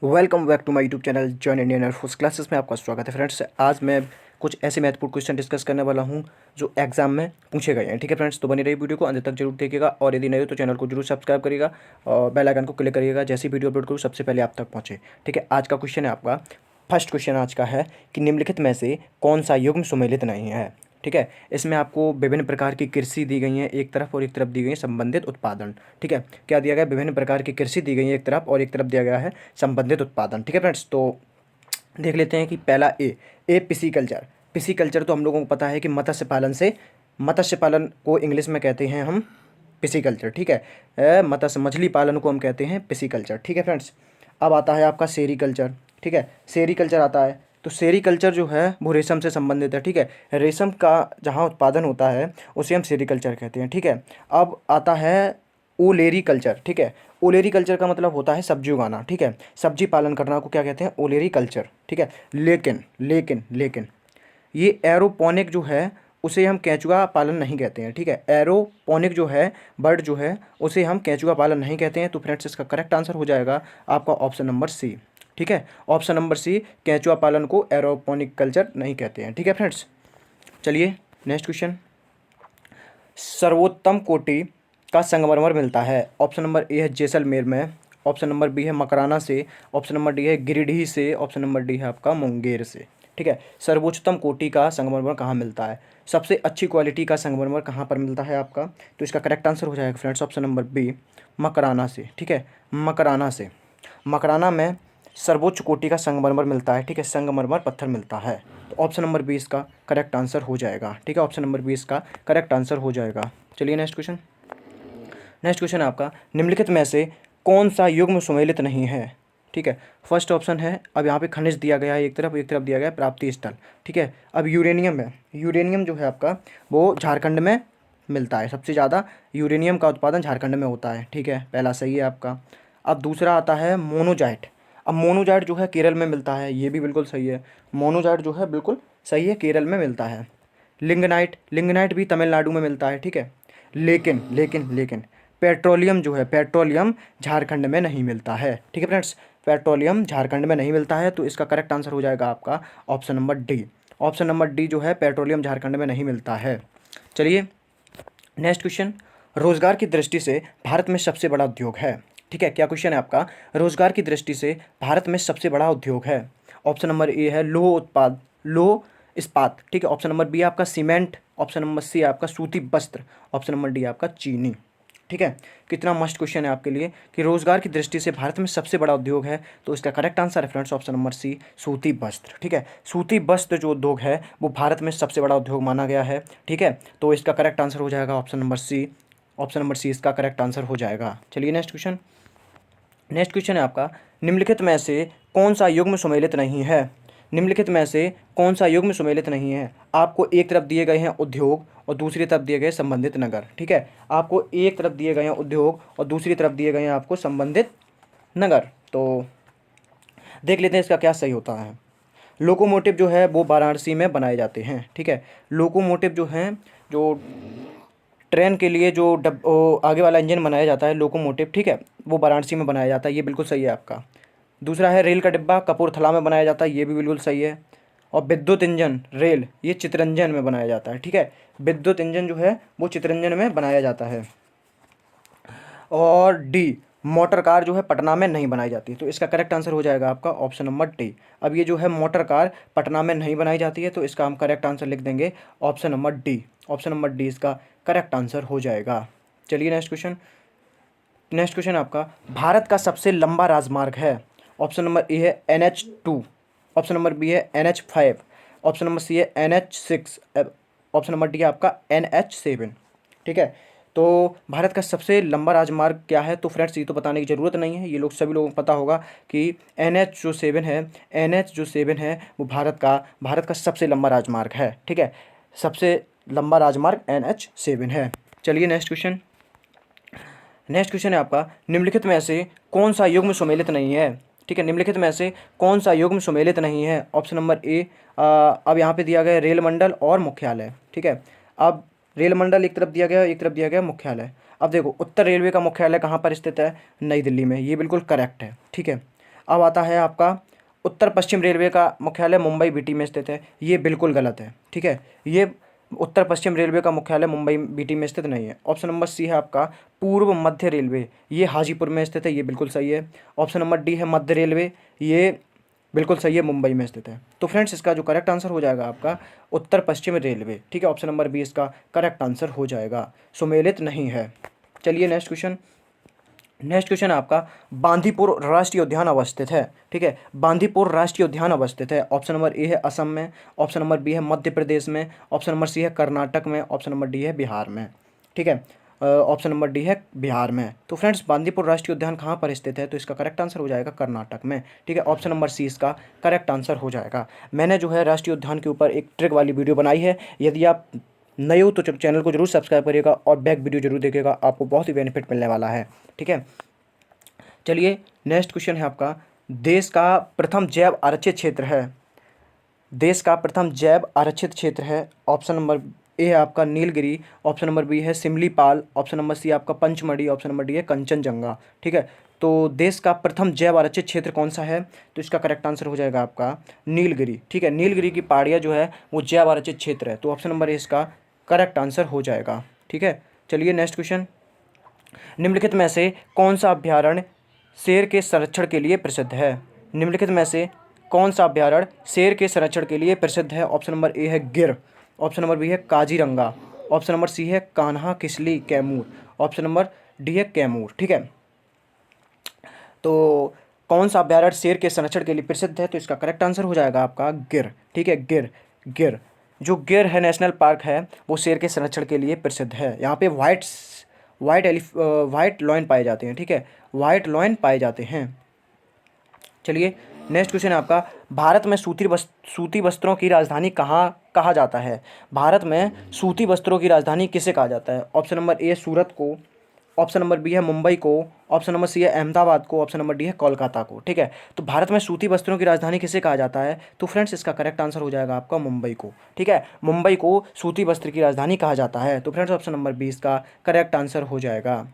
Welcome back to my YouTube channel join Indian air force classes में आपका स्वागत है फ्रेंड्स। आज मैं कुछ ऐसे महत्वपूर्ण क्वेश्चन डिस्कस करने वाला हूं जो एग्जाम में पूछे गए हैं। ठीक है फ्रेंड्स, तो बनी रही वीडियो को अंत तक जरूर देखिएगा और यदि नहीं हो तो चैनल को जरूर सब्सक्राइब करिएगा और बेल आइकन को क्लिक करिएगा, जैसी वीडियो अपलोड करूँ सबसे पहले आप तक पहुँचे। ठीक है, आज का क्वेश्चन है आपका, फर्स्ट क्वेश्चन आज का है कि निम्नलिखित में से कौन सा युग्म सुमेलित नहीं है। ठीक है, इसमें आपको विभिन्न प्रकार की कृषि दी गई है एक तरफ और एक तरफ दी गई है संबंधित उत्पादन। ठीक है, क्या दिया गया, विभिन्न प्रकार की कृषि दी गई है एक तरफ और एक तरफ दिया गया है संबंधित उत्पादन। ठीक है फ्रेंड्स, तो देख लेते हैं कि पहला ए पिसीकल्चर। पिसीकल्चर तो हम लोगों को पता है कि मत्स्य पालन को इंग्लिश में कहते हैं हम पिसीकल्चर। ठीक है, मछली पालन को हम कहते हैं पिसीकल्चर। ठीक है फ्रेंड्स, अब आता है आपका सेरीकल्चर। ठीक है, सेरीकल्चर आता है तो सेरीकल्चर जो है वो रेशम से संबंधित है। ठीक है, रेशम का जहाँ उत्पादन होता है उसे हम सेरीकल्चर कहते हैं। ठीक है, अब आता है ओलेरी कल्चर। ठीक है, ओलेरी कल्चर का मतलब होता है सब्जी उगाना। ठीक है, सब्जी पालन करना को क्या कहते हैं, ओलेरी कल्चर। ठीक है, लेकिन लेकिन लेकिन ये एरोपोनिक जो है उसे हम केंचुआ पालन नहीं कहते हैं। ठीक है, एरोपोनिक जो है बर्ड जो है उसे हम केंचुआ पालन नहीं कहते हैं। तो फ्रेंड्स इसका करेक्ट आंसर हो जाएगा आपका ऑप्शन नंबर सी। ठीक है, ऑप्शन नंबर सी, केंचुआ पालन को एरोपोनिक कल्चर नहीं कहते हैं। ठीक है फ्रेंड्स, चलिए नेक्स्ट क्वेश्चन। सर्वोत्तम कोटि का संगमरमर मिलता है। ऑप्शन नंबर ए है जैसलमेर में, ऑप्शन नंबर बी है मकराना से, ऑप्शन नंबर डी है गिरिडीह से, ऑप्शन नंबर डी है आपका मुंगेर से। ठीक है, सर्वोच्चतम कोटि का संगमरमर कहाँ मिलता है, सबसे अच्छी क्वालिटी का संगमरमर कहाँ पर मिलता है आपका, तो इसका करेक्ट आंसर हो जाएगा friends option number B, Makrana से। ठीक है, मकराना से, मकराना में सर्वोच्च कोटि का संगमरमर मिलता है। ठीक है, संगमरमर पत्थर मिलता है। तो ऑप्शन नंबर 20 का करेक्ट आंसर हो जाएगा। ठीक है, ऑप्शन नंबर 20 का करेक्ट आंसर हो जाएगा। चलिए नेक्स्ट क्वेश्चन। नेक्स्ट क्वेश्चन है आपका, निम्नलिखित में से कौन सा युग्म सुमेलित नहीं है। ठीक है, फर्स्ट ऑप्शन है, अब यहाँ पे खनिज दिया गया है एक तरफ दिया गया है प्राप्ति स्थल। ठीक है, अब यूरेनियम है, यूरेनियम जो है आपका वो झारखंड में मिलता है, सबसे ज़्यादा यूरेनियम का उत्पादन झारखंड में होता है। ठीक है, पहला सही है आपका। अब दूसरा आता है मोनोजाइट। अब मोनोजाइट जो है केरल में मिलता है, ये भी बिल्कुल सही है, मोनोजाइट जो है बिल्कुल सही है, केरल में मिलता है। लिंगनाइट, लिंगनाइट भी तमिलनाडु में मिलता है। ठीक है, लेकिन लेकिन लेकिन पेट्रोलियम जो है, पेट्रोलियम झारखंड में नहीं मिलता है। ठीक है फ्रेंड्स, पेट्रोलियम झारखंड में नहीं मिलता है, तो इसका करेक्ट आंसर हो जाएगा आपका option number D. Option number D जो है पेट्रोलियम झारखंड में नहीं मिलता है। चलिए नेक्स्ट क्वेश्चन, रोजगार की दृष्टि से भारत में सबसे बड़ा उद्योग है। ठीक है, क्या क्वेश्चन है आपका, रोजगार की दृष्टि से भारत में सबसे बड़ा उद्योग है। ऑप्शन नंबर ए है लौह इस्पात। ठीक है, ऑप्शन नंबर बी आपका सीमेंट, ऑप्शन नंबर सी आपका सूती वस्त्र, ऑप्शन नंबर डी आपका चीनी। ठीक है, कितना मस्त क्वेश्चन है आपके लिए कि रोजगार की दृष्टि से भारत में सबसे बड़ा उद्योग है, तो इसका करेक्ट आंसर है फ्रेंड्स ऑप्शन नंबर सी, सूती वस्त्र। ठीक है, सूती वस्त्र जो उद्योग है वो भारत में सबसे बड़ा उद्योग माना गया है। ठीक है, तो इसका करेक्ट आंसर हो जाएगा option number C, option number C इसका करेक्ट आंसर हो जाएगा। चलिए नेक्स्ट क्वेश्चन। नेक्स्ट क्वेश्चन है आपका, निम्नलिखित में से कौन सा युग्म सुमेलित नहीं है। निम्नलिखित में से कौन सा युग्म सुमेलित नहीं है। आपको एक तरफ दिए गए हैं उद्योग और दूसरी तरफ दिए गए संबंधित नगर। ठीक है, आपको एक तरफ दिए गए हैं उद्योग और दूसरी तरफ दिए गए हैं आपको संबंधित नगर। तो देख लेते हैं इसका क्या सही होता है। लोकोमोटिव जो है वो वाराणसी में बनाए जाते हैं। ठीक है, लोकोमोटिव जो हैं, जो ट्रेन के लिए जो आगे वाला इंजन बनाया जाता है लोकोमोटिव, ठीक है, वो वाराणसी में बनाया जाता है, ये बिल्कुल सही है आपका। दूसरा है रेल का डिब्बा कपूरथला में बनाया जाता है, ये भी बिल्कुल सही है। और विद्युत इंजन रेल ये चितरंजन में बनाया जाता है। ठीक है, विद्युत इंजन जो है वो चितरंजन में बनाया जाता है। और डी मोटर कार जो है पटना में नहीं बनाई जाती, तो इसका करेक्ट आंसर हो जाएगा आपका ऑप्शन नंबर डी। अब ये जो है मोटर कार पटना में नहीं बनाई जाती है, तो इसका हम करेक्ट आंसर लिख देंगे option number D. Option number D इसका करेक्ट आंसर हो जाएगा। चलिए नेक्स्ट क्वेश्चन। नेक्स्ट क्वेश्चन आपका, भारत का सबसे लंबा राजमार्ग है। ऑप्शन नंबर ए है NH2, ऑप्शन नंबर बी है NH5, ऑप्शन नंबर सी है NH6, ऑप्शन नंबर डी है आपका NH7। ठीक है, तो भारत का सबसे लंबा राजमार्ग क्या है, तो फ्रेंड्स ये तो बताने की ज़रूरत नहीं है, ये लोग सभी लोगों को पता होगा कि NH जो 7 है, NH जो 7 है वो भारत का सबसे लंबा राजमार्ग है। ठीक है, सबसे लंबा राजमार्ग NH7 है। चलिए नेक्स्ट क्वेश्चन। नेक्स्ट क्वेश्चन है आपका, निम्नलिखित में से कौन सा युग्म सुमेलित नहीं है। ठीक है, निम्नलिखित में से कौन सा युग्म सुमेलित नहीं है। ऑप्शन नंबर ए, अब यहाँ पे दिया गया रेल मंडल और मुख्यालय। ठीक है, अब रेल मंडल एक तरफ दिया गया, एक तरफ दिया गया मुख्यालय। अब देखो उत्तर रेलवे का मुख्यालय कहाँ पर स्थित है, नई दिल्ली में, ये बिल्कुल करेक्ट है। ठीक है, अब आता है आपका उत्तर पश्चिम रेलवे का मुख्यालय मुंबई बीटी में स्थित है। ये बिल्कुल गलत है, ठीक है। ये उत्तर पश्चिम रेलवे का मुख्यालय मुंबई बीटी में स्थित नहीं है। ऑप्शन नंबर सी है आपका पूर्व मध्य रेलवे, ये हाजीपुर में स्थित है, ये बिल्कुल सही है। ऑप्शन नंबर डी है मध्य रेलवे, ये बिल्कुल सही है, मुंबई में स्थित है। तो फ्रेंड्स इसका जो करेक्ट आंसर हो जाएगा आपका उत्तर पश्चिम रेलवे, ठीक है। ऑप्शन नंबर बी इसका करेक्ट आंसर हो जाएगा, सुमेलित नहीं है। चलिए नेक्स्ट क्वेश्चन। नेक्स्ट क्वेश्चन आपका बांदीपुर राष्ट्रीय उद्यान अवस्थित है, ठीक है। बांदीपुर राष्ट्रीय उद्यान अवस्थित है। ऑप्शन नंबर ए है असम में, ऑप्शन नंबर बी है मध्य प्रदेश में, ऑप्शन नंबर सी है कर्नाटक में, ऑप्शन नंबर डी है बिहार में, ठीक है। ऑप्शन नंबर डी है बिहार में। तो फ्रेंड्स बांदीपुर राष्ट्रीय उद्यान कहाँ पर स्थित है, तो इसका करेक्ट आंसर हो जाएगा कर्नाटक में, ठीक है। ऑप्शन नंबर सी इसका करेक्ट आंसर हो जाएगा। मैंने जो है राष्ट्रीय उद्यान के ऊपर एक ट्रिक वाली वीडियो बनाई है, यदि आप नए हो तो चैनल को जरूर सब्सक्राइब करिएगा और बैक वीडियो जरूर देखिएगा, आपको बहुत ही बेनिफिट मिलने वाला है, ठीक है। चलिए नेक्स्ट क्वेश्चन है आपका देश का प्रथम जैव आरक्षित क्षेत्र है, देश का प्रथम जैव आरक्षित क्षेत्र है। ऑप्शन नंबर ए है आपका नीलगिरी, ऑप्शन नंबर बी है सिमलीपाल, ऑप्शन नंबर सी आपका पंचमढ़ी, ऑप्शन नंबर डी है कंचनजंगा, ठीक है। तो देश का प्रथम जैव आरक्षित क्षेत्र कौन सा है, तो इसका करेक्ट आंसर हो जाएगा आपका नीलगिरी, ठीक है। नीलगिरी की पहाड़ियाँ जो है वो जैव आरक्षित क्षेत्र है, तो ऑप्शन नंबर ए इसका करेक्ट आंसर हो जाएगा, ठीक है। चलिए नेक्स्ट क्वेश्चन। निम्नलिखित में से कौन सा अभ्यारण्य शेर के संरक्षण के लिए प्रसिद्ध है, निम्नलिखित में से कौन सा अभ्यारण्य शेर के संरक्षण के लिए प्रसिद्ध है। ऑप्शन नंबर ए है गिर, ऑप्शन नंबर बी है काजीरंगा, ऑप्शन नंबर सी है Kanha Kisli Kaimur, option number D है कैमूर, ठीक है। तो कौन सा अभ्यारण्य शेर के संरक्षण के लिए प्रसिद्ध है, तो इसका करेक्ट आंसर हो जाएगा आपका गिर, ठीक है। गिर, गिर जो गिर है नेशनल पार्क है वो शेर के संरक्षण के लिए प्रसिद्ध है। यहाँ पे वाइट लॉयन पाए जाते हैं, ठीक है, वाइट लॉयन पाए जाते हैं। चलिए नेक्स्ट क्वेश्चन है आपका भारत में सूती वस्त्रों की राजधानी कहाँ कहा जाता है, भारत में सूती वस्त्रों की राजधानी किसे कहा जाता है। ऑप्शन नंबर ए सूरत को, ऑप्शन नंबर बी है मुंबई को, ऑप्शन नंबर सी है अहमदाबाद को, ऑप्शन नंबर डी है कोलकाता को, ठीक है। तो भारत में सूती वस्त्रों की राजधानी किसे कहा जाता है, तो फ्रेंड्स इसका करेक्ट आंसर हो जाएगा आपका मुंबई को, ठीक है। मुंबई को सूती वस्त्र की राजधानी कहा जाता है, तो फ्रेंड्स ऑप्शन नंबर बी इसका करेक्ट आंसर हो जाएगा।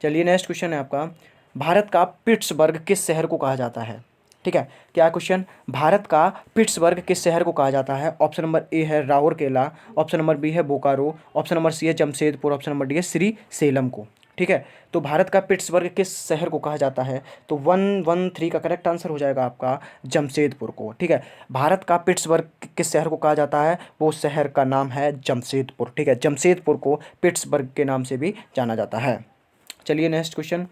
चलिए नेक्स्ट क्वेश्चन है आपका भारत का पिट्सबर्ग किस शहर को कहा जाता है, ठीक है। क्या क्वेश्चन, भारत का पिट्सबर्ग किस शहर को कहा जाता है। ऑप्शन नंबर ए है राउरकेला, ऑप्शन नंबर बी है बोकारो, ऑप्शन नंबर सी है जमशेदपुर, ऑप्शन नंबर डी है श्री सेलम को, ठीक है। तो भारत का पिट्सबर्ग किस शहर को कहा जाता है, तो 113 का करेक्ट आंसर हो जाएगा आपका जमशेदपुर को, ठीक है। भारत का पिट्सबर्ग किस शहर को कहा जाता है, वो शहर का नाम है जमशेदपुर, ठीक है। जमशेदपुर को पिट्सबर्ग के नाम से भी जाना जाता है। चलिए नेक्स्ट क्वेश्चन।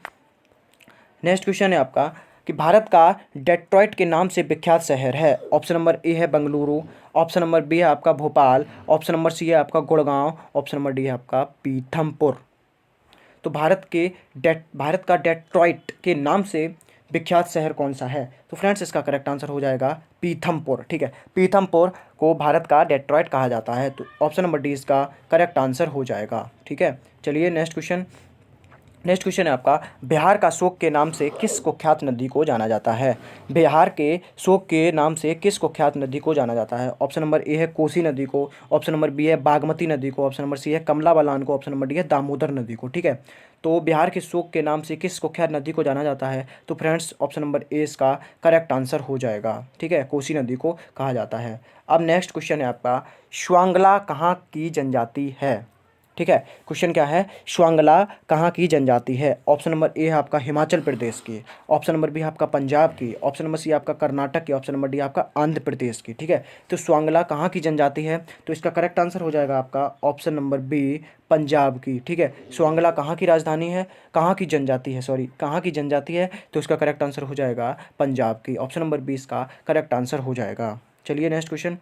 नेक्स्ट क्वेश्चन है आपका कि भारत का डेट्रॉइट के नाम से विख्यात शहर है। ऑप्शन नंबर ए है बेंगलुरु, ऑप्शन नंबर बी है आपका भोपाल, ऑप्शन नंबर सी है आपका गुड़गांव, ऑप्शन नंबर डी है आपका पीथमपुर। तो भारत का डेट्रॉइट के नाम से विख्यात शहर कौन सा है, तो फ्रेंड्स इसका करेक्ट आंसर हो जाएगा पीथमपुर, ठीक है। पीथमपुर को भारत का डेट्रॉइट कहा जाता है, तो ऑप्शन नंबर डी इसका करेक्ट आंसर हो जाएगा, ठीक है। चलिए नेक्स्ट क्वेश्चन। नेक्स्ट क्वेश्चन है आपका बिहार का शोक के नाम से किस कुख्यात नदी को जाना जाता है, बिहार के शोक के नाम से किस कुख्यात नदी को जाना जाता है। ऑप्शन नंबर ए है कोसी नदी को, ऑप्शन नंबर बी है बागमती नदी को, ऑप्शन नंबर सी है कमला बलान को, ऑप्शन नंबर डी है दामोदर नदी को, ठीक है। तो बिहार के शोक के नाम से किस कुख्यात नदी को जाना जाता है, तो फ्रेंड्स ऑप्शन नंबर ए इसका करेक्ट आंसर हो जाएगा, ठीक है, कोसी नदी को कहा जाता है। अब नेक्स्ट क्वेश्चन है आपका श्वांगला कहाँ की जनजाति है, ठीक है। क्वेश्चन क्या है, श्वांगला कहाँ की जनजाति है। ऑप्शन नंबर ए है आपका हिमाचल प्रदेश की, ऑप्शन नंबर बी है आपका पंजाब की, ऑप्शन नंबर सी आपका कर्नाटक की, ऑप्शन नंबर डी आपका आंध्र प्रदेश की, ठीक है। तो श्वांगला कहाँ की जनजाति है, तो इसका करेक्ट आंसर हो जाएगा आपका ऑप्शन नंबर बी पंजाब की, ठीक है। श्वांगला कहाँ की राजधानी है, कहाँ की जनजाति है, सॉरी कहाँ की जनजाति है, तो इसका करेक्ट आंसर हो जाएगा पंजाब की, ऑप्शन नंबर बी इसका करेक्ट आंसर हो जाएगा। चलिए नेक्स्ट क्वेश्चन।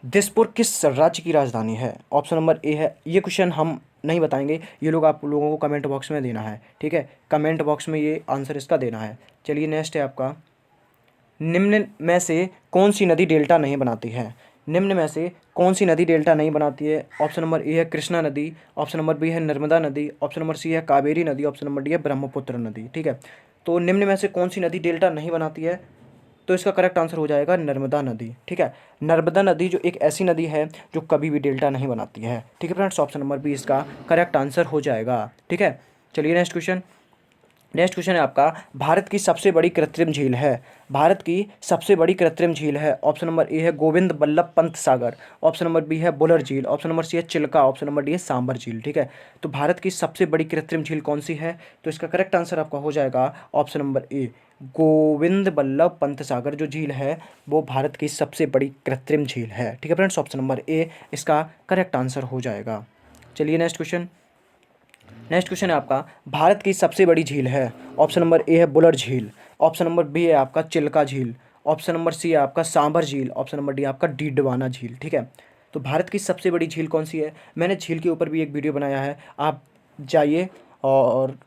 दिसपुर किस राज्य की राजधानी है। ऑप्शन नंबर ए है, ये क्वेश्चन हम नहीं बताएंगे, ये लोग आप लोगों को कमेंट बॉक्स में देना है, ठीक है, कमेंट बॉक्स में ये आंसर इसका देना है। चलिए नेक्स्ट है आपका निम्न में से कौन सी नदी डेल्टा नहीं बनाती है, निम्न में से कौन सी नदी डेल्टा नहीं बनाती है। ऑप्शन नंबर ए है कृष्णा नदी, ऑप्शन नंबर बी है नर्मदा नदी, ऑप्शन नंबर सी है कावेरी नदी, ऑप्शन नंबर डी है ब्रह्मपुत्र नदी, ठीक है। तो निम्न में से कौन सी नदी डेल्टा नहीं बनाती है, तो इसका करेक्ट आंसर हो जाएगा नर्मदा नदी, ठीक है। नर्मदा नदी जो एक ऐसी नदी है जो कभी भी डेल्टा नहीं बनाती है, ठीक है फ्रेंड्स, ऑप्शन नंबर बी इसका करेक्ट आंसर हो जाएगा, ठीक है। चलिए नेक्स्ट क्वेश्चन। नेक्स्ट क्वेश्चन है आपका, भारत की सबसे बड़ी कृत्रिम झील है। भारत की सबसे बड़ी कृत्रिम झील है। ऑप्शन नंबर ए है गोविंद बल्लभ पंत सागर, ऑप्शन नंबर बी है बुलर झील, ऑप्शन नंबर सी है चिल्का, ऑप्शन नंबर डी है सांबर झील। ठीक है, तो भारत की सबसे बड़ी कृत्रिम झील कौन सी है? तो इसका करेक्ट आंसर आपका हो जाएगा option number A, Govind Ballabh Pant Sagar जो झील है वो भारत की सबसे बड़ी कृत्रिम झील है। ठीक है फ्रेंड्स, ऑप्शन नंबर ए इसका करेक्ट आंसर हो जाएगा। चलिए नेक्स्ट क्वेश्चन। नेक्स्ट क्वेश्चन है आपका, भारत की सबसे बड़ी झील है। ऑप्शन नंबर ए है बुलर झील, ऑप्शन नंबर बी है आपका चिल्का झील, ऑप्शन नंबर सी है आपका सांबर झील, ऑप्शन नंबर डी आपका डीडवाना झील। ठीक है, तो भारत की सबसे बड़ी झील कौन सी है? मैंने झील के ऊपर भी एक वीडियो बनाया है, आप जाइए और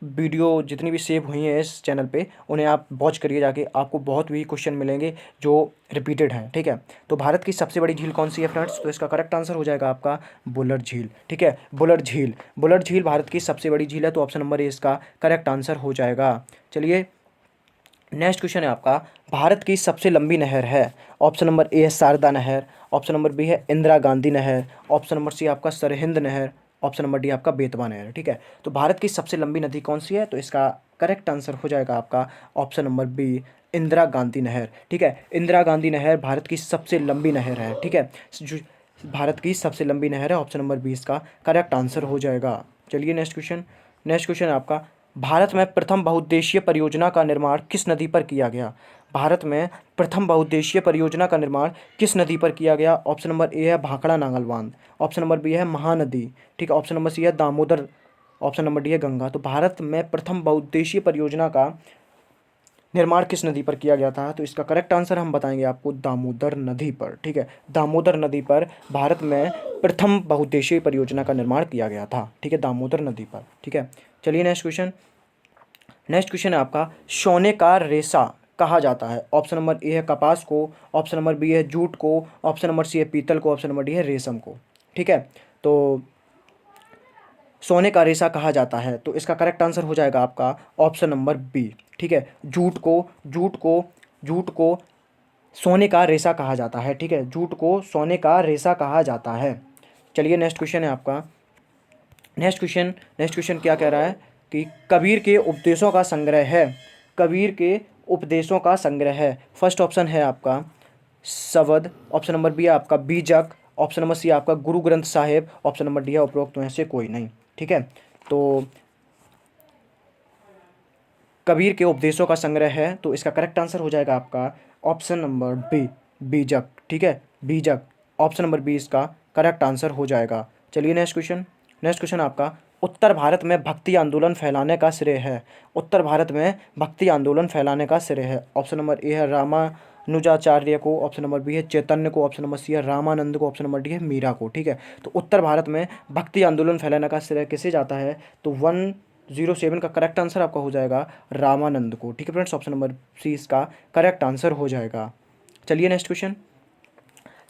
वीडियो जितनी भी सेव हुई हैं इस चैनल पे उन्हें आप वॉच करिए जाके, आपको बहुत भी क्वेश्चन मिलेंगे जो रिपीटेड हैं। ठीक है, तो भारत की सबसे बड़ी झील कौन सी है फ्रेंड्स? तो इसका करेक्ट आंसर हो जाएगा आपका बुलर झील। ठीक है, बुलर झील, बुलर झील भारत की सबसे बड़ी झील है, तो ऑप्शन नंबर ए इसका करेक्ट आंसर हो जाएगा। चलिए नेक्स्ट क्वेश्चन है आपका, भारत की सबसे लंबी नहर है। ऑप्शन नंबर ए है शारदा नहर, ऑप्शन नंबर बी है इंदिरा गांधी नहर, ऑप्शन नंबर सी आपका सरहिंद नहर, ऑप्शन नंबर डी आपका बेतवा नहर। ठीक है, तो भारत की सबसे लंबी नदी कौन सी है? तो इसका करेक्ट आंसर हो जाएगा आपका option number B, Indira Gandhi नहर। ठीक है, इंदिरा गांधी नहर भारत की सबसे लंबी नहर है। ठीक है, जो भारत की सबसे लंबी नहर है, ऑप्शन नंबर बी इसका करेक्ट आंसर हो जाएगा। चलिए नेक्स्ट क्वेश्चन। नेक्स्ट क्वेश्चन है आपका, भारत में प्रथम बहुउद्देशीय परियोजना का निर्माण किस नदी पर किया गया? भारत में प्रथम बहुउद्देशीय परियोजना का निर्माण किस नदी पर किया गया? ऑप्शन नंबर ए है भाखड़ा नांगल बांध, ऑप्शन नंबर बी है महानदी, ठीक है, ऑप्शन नंबर सी है दामोदर, ऑप्शन नंबर डी है गंगा। तो भारत में प्रथम बहुउद्देशीय परियोजना का निर्माण किस नदी पर किया गया था? तो इसका करेक्ट आंसर हम बताएंगे आपको, दामोदर नदी पर। ठीक है, दामोदर नदी पर भारत में प्रथम बहुउद्देशीय परियोजना का निर्माण किया गया था। ठीक है, दामोदर नदी पर। ठीक है, चलिए नेक्स्ट क्वेश्चन। नेक्स्ट क्वेश्चन है आपका, सोने का रेशा कहा जाता है। ऑप्शन नंबर ए है कपास को, ऑप्शन नंबर बी है जूट को, ऑप्शन नंबर सी है पीतल को, ऑप्शन नंबर डी है रेशम को। ठीक है, तो सोने का रेशा कहा जाता है, तो इसका करेक्ट आंसर हो जाएगा आपका ऑप्शन नंबर बी। ठीक है, जूट को सोने का रेशा कहा जाता है। ठीक है, जूट को सोने का रेशा कहा जाता है। चलिए नेक्स्ट क्वेश्चन है आपका। नेक्स्ट क्वेश्चन क्या कह रहा है कि कबीर के उपदेशों का संग्रह है। कबीर के उपदेशों का संग्रह है। फर्स्ट ऑप्शन है आपका सवद, ऑप्शन नंबर बी है आपका बीजक, ऑप्शन नंबर सी है आपका Guru Granth Sahib, option number D है उपरोक्त में से कोई नहीं। ठीक है, तो कबीर के उपदेशों का संग्रह है, तो इसका करेक्ट आंसर हो जाएगा आपका ऑप्शन नंबर बी, बीजक। ठीक है, बीजक, ऑप्शन नंबर बी इसका करेक्ट आंसर हो जाएगा। चलिए नेक्स्ट क्वेश्चन। नेक्स्ट क्वेश्चन आपका, उत्तर भारत में भक्ति आंदोलन फैलाने का श्रेय है। उत्तर भारत में भक्ति आंदोलन फैलाने का श्रेय है। ऑप्शन नंबर ए है रामानुजाचार्य को, ऑप्शन नंबर बी है चैतन्य को, ऑप्शन नंबर सी है रामानंद को, ऑप्शन नंबर डी है मीरा को। ठीक है, तो उत्तर भारत में भक्ति आंदोलन फैलाने का श्रेय किसे जाता है? तो 107 का करेक्ट आंसर आपका हो जाएगा रामानंद को। ठीक है फ्रेंड्स, ऑप्शन नंबर सी इसका करेक्ट आंसर हो जाएगा। चलिए नेक्स्ट क्वेश्चन।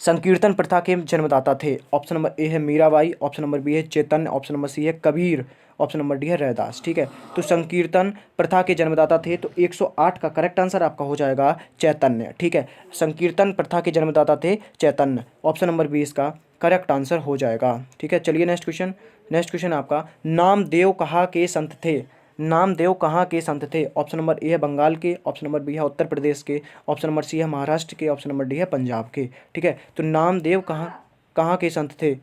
संकीर्तन प्रथा के जन्मदाता थे। ऑप्शन नंबर ए है मीराबाई, ऑप्शन नंबर बी है चैतन्य, ऑप्शन नंबर सी है कबीर, ऑप्शन नंबर डी है रैदास। ठीक है, तो संकीर्तन प्रथा के जन्मदाता थे, तो 108 का करेक्ट आंसर आपका हो जाएगा चैतन्य। ठीक है, संकीर्तन प्रथा के जन्मदाता थे चैतन्य, ऑप्शन नंबर बी इसका करेक्ट आंसर हो जाएगा। ठीक है, चलिए नेक्स्ट क्वेश्चन। नेक्स्ट क्वेश्चन आपका, नामदेव कहाँ के संत थे। नामदेव कहाँ के संत थे? ऑप्शन नंबर ए है बंगाल के, ऑप्शन नंबर बी है उत्तर प्रदेश के, ऑप्शन नंबर सी है महाराष्ट्र के, ऑप्शन नंबर डी है पंजाब के। ठीक है, तो नामदेव कहाँ कहाँ के संत थे?